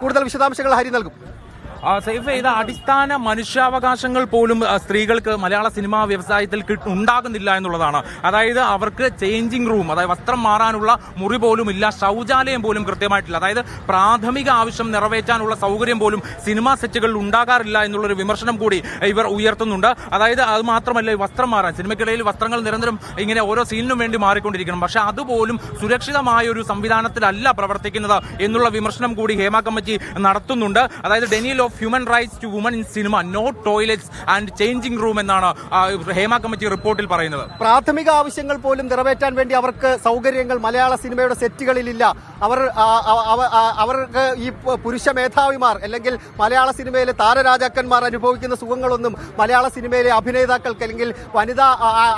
കൂടുതൽ വിശദാംശങ്ങൾ ഹരി നൽകും. സൈഫ്, ഇത് അടിസ്ഥാന മനുഷ്യാവകാശങ്ങൾ പോലും സ്ത്രീകൾക്ക് മലയാള സിനിമാ വ്യവസായത്തിൽ ഉണ്ടാകുന്നില്ല എന്നുള്ളതാണ്. അതായത് അവർക്ക് ചേഞ്ചിങ് റൂം, അതായത് വസ്ത്രം മാറാനുള്ള മുറി പോലും ഇല്ല, ശൗചാലയം പോലും കൃത്യമായിട്ടില്ല. അതായത് പ്രാഥമിക ആവശ്യം നിറവേറ്റാനുള്ള സൗകര്യം പോലും സിനിമാ സെറ്റുകളിൽ ഉണ്ടാകാറില്ല എന്നുള്ളൊരു വിമർശനം കൂടി ഇവർ ഉയർത്തുന്നുണ്ട്. അതായത് അത് മാത്രമല്ല, വസ്ത്രം മാറാൻ സിനിമയ്ക്കിടയിൽ വസ്ത്രങ്ങൾ നിരന്തരം ഇങ്ങനെ ഓരോ സീനിനും വേണ്ടി മാറിക്കൊണ്ടിരിക്കണം. പക്ഷെ അതുപോലും സുരക്ഷിതമായ ഒരു സംവിധാനത്തിലല്ല പ്രവർത്തിക്കുന്നത് എന്നുള്ള വിമർശനം കൂടി ഹേമ കമ്മിറ്റി നടത്തുന്നുണ്ട്. അതായത് denial of human rights to women in cinema, no toilets and changing room എന്നാണ് ഹേമ കമ്മിറ്റി റിപ്പോർട്ടിൽ പറയുന്നത്. പ്രാഥമിക ആവശ്യങ്ങൾ പോലും നിറവേറ്റാൻ വേണ്ടി അവർക്ക് സൗകര്യങ്ങൾ മലയാള സിനിമയുടെ സെറ്റുകളിലില്ല. അവർക്ക് ഈ പുരുഷ മേധാവിമാർ അല്ലെങ്കിൽ മലയാള സിനിമയിലെ താരരാജാക്കന്മാർ അനുഭവിക്കുന്ന സുഖങ്ങളൊന്നും മലയാള സിനിമയിലെ അഭിനേതാക്കൾക്ക് അല്ലെങ്കിൽ വനിതാ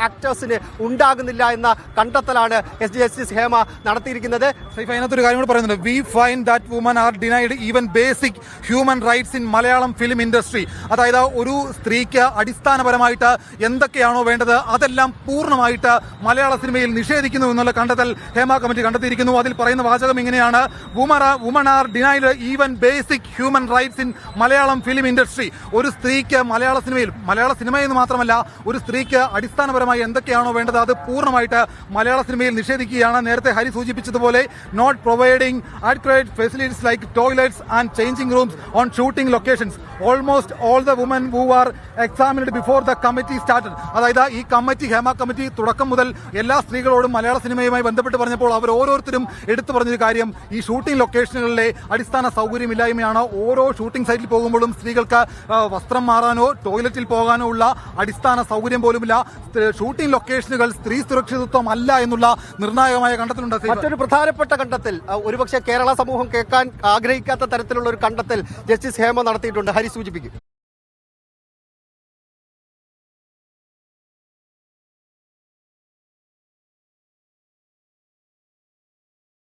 ആക്ടേഴ്സിന് ഉണ്ടാകുന്നില്ല എന്ന കണ്ടെത്തലാണ് ജസ്റ്റിസ് ഹേമ നടത്തിയിരിക്കുന്നത്. അതിനകത്തൊരു കാര്യം കൂടെ പറയുന്നുണ്ട്. We find that woman R denied even basic human rights in Malayalam film industry. അതായത് ഒരു സ്ത്രീക്ക് അടിസ്ഥാനപരമായിട്ട് എന്തൊക്കെയാണോ വേണ്ടത് അതെല്ലാം പൂർണ്ണമായിട്ട് മലയാള സിനിമയിൽ നിഷേധിക്കുന്നു എന്നുള്ള കണ്ടെത്തൽ ഹേമ കമ്മിറ്റി കണ്ടെത്തിയിരിക്കുന്നു. അതിൽ പറയുന്ന വാചകം ഇങ്ങനെയാണ്: women are denied even basic human rights in Malayalam film industry. ഒരു സ്ത്രീക്ക് മലയാള സിനിമയെന്ന് മാത്രമല്ല, ഒരു സ്ത്രീക്ക് അടിസ്ഥാനപരമായി എന്തൊക്കെയാണോ വേണ്ടത് അത് പൂർണ്ണമായിട്ട് മലയാള സിനിമയിൽ നിഷേധിക്കുകയാണ്. നേരത്തെ ഹരി സൂചിപ്പിച്ചതുപോലെ not providing adequate facilities like toilets and changing rooms on shooting locations. Almost all the women who were examined before the committee started. അതായത് ഈ കമ്മിറ്റി, ഹേമ കമ്മിറ്റി തുടക്കം മുതൽ എല്ലാ സ്ത്രീകളോടും മലയാള സിനിമയുമായി ബന്ധപ്പെട്ട് പറഞ്ഞപ്പോൾ അവർ ഓരോരുത്തരും എടുത്തു പറഞ്ഞൊരു കാര്യം ഈ ഷൂട്ടിംഗ് ലൊക്കേഷനുകളിലെ അടിസ്ഥാന സൗകര്യമില്ലായ്മയാണ്. ഓരോ ഷൂട്ടിംഗ് സൈറ്റിൽ പോകുമ്പോഴും സ്ത്രീകൾക്ക് വസ്ത്രം മാറാനോ ടോയ്ലറ്റിൽ പോകാനോ ഉള്ള അടിസ്ഥാന സൗകര്യം പോലുമില്ല. ഷൂട്ടിംഗ് ലൊക്കേഷനുകൾ സ്ത്രീ സുരക്ഷിതത്വം അല്ല എന്നുള്ള നിർണായകമായ കണ്ടെത്തലുണ്ട്. മറ്റൊരു പ്രധാനപ്പെട്ട കണ്ടെത്തൽ, ഒരുപക്ഷെ കേരള സമൂഹം കേൾക്കാൻ ആഗ്രഹിക്കാത്ത തരത്തിലുള്ള ഒരു കണ്ടെത്തൽ ജസ്റ്റിസ് ഹേമ നടത്തിയിട്ടുണ്ട്. ഹരി സൂചിപ്പിക്കും.